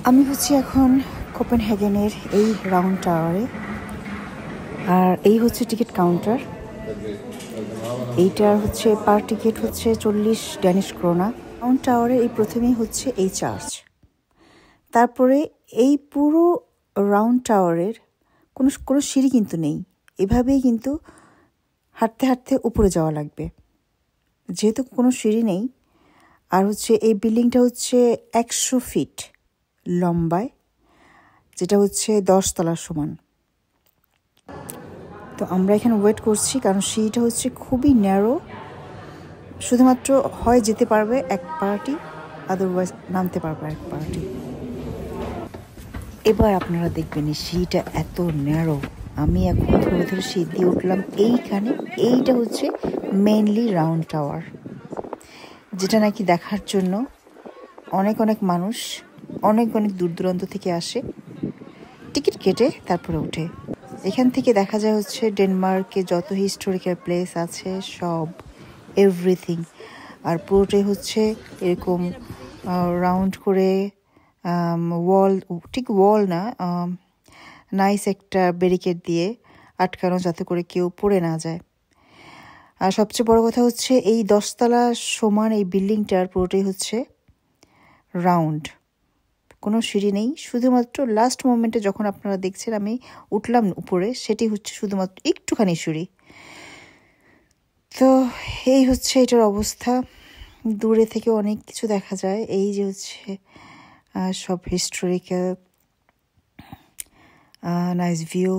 আমি হচ্ছি এখন কোপেনহেগেনের এই রাউন্ড টাওয়ারে, আর এই হচ্ছে টিকিট কাউন্টার। এইটার হচ্ছে পার টিকিট হচ্ছে 40 ড্যানিশ ক্রোনা। রাউন্ড টাওয়ারে এই প্রথমেই হচ্ছে এই চার্চ, তারপরে এই পুরো রাউন্ড টাওয়ারের কোনো সিঁড়ি কিন্তু নেই, এভাবেই কিন্তু হাঁটতে হাঁটতে উপরে যাওয়া লাগবে। যেহেতু কোনো সিঁড়ি নেই, আর হচ্ছে এই বিল্ডিংটা হচ্ছে 100 ফিট লম্বায়, যেটা হচ্ছে 10 তলার সমান। তো আমরা এখানে ওয়েট করছি, কারণ সিঁড়িটা হচ্ছে খুবই ন্যারো, শুধুমাত্র হয় যেতে পারবে এক পার্টি, আদারওয়াইজ নামতে পারবে এক পার্টি। এবার আপনারা দেখবেন এই সিঁড়িটা এত ন্যারো। আমি এখন ধরে ধরে সিঁড়ি দিয়ে উঠলাম এইখানে। এইটা হচ্ছে মেইনলি রাউন্ড টাওয়ার, যেটা নাকি দেখার জন্য অনেক অনেক মানুষ অনেক অনেক দূর দূরান্ত থেকে আসে, টিকিট কেটে তারপরে ওঠে। এখান থেকে দেখা যায় হচ্ছে ডেনমার্কে যত হিস্টোরিক্যাল প্লেস আছে সব, এভরিথিং। আর পুরোটাই হচ্ছে এরকম রাউন্ড করে ওয়াল, ঠিক ওয়াল না, নাইস একটা ব্যারিকেড দিয়ে আটকানো, যাতে করে কেউ পড়ে না যায়। আর সবচেয়ে বড় কথা হচ্ছে এই 10 তলা সমান এই বিল্ডিংটার পুরোটাই হচ্ছে রাউন্ড, কোনো সিঁড়ি নেই। শুধুমাত্র লাস্ট মোমেন্টে যখন আপনারা দেখছেন আমি উঠলাম উপরে, সেটি হচ্ছে শুধুমাত্র একটুখানি সিঁড়ি। তো এই হচ্ছে এটার অবস্থা। দূরে থেকে অনেক কিছু দেখা যায়, এই যে হচ্ছে সব হিস্টোরিক্যাল নাইস ভিউ।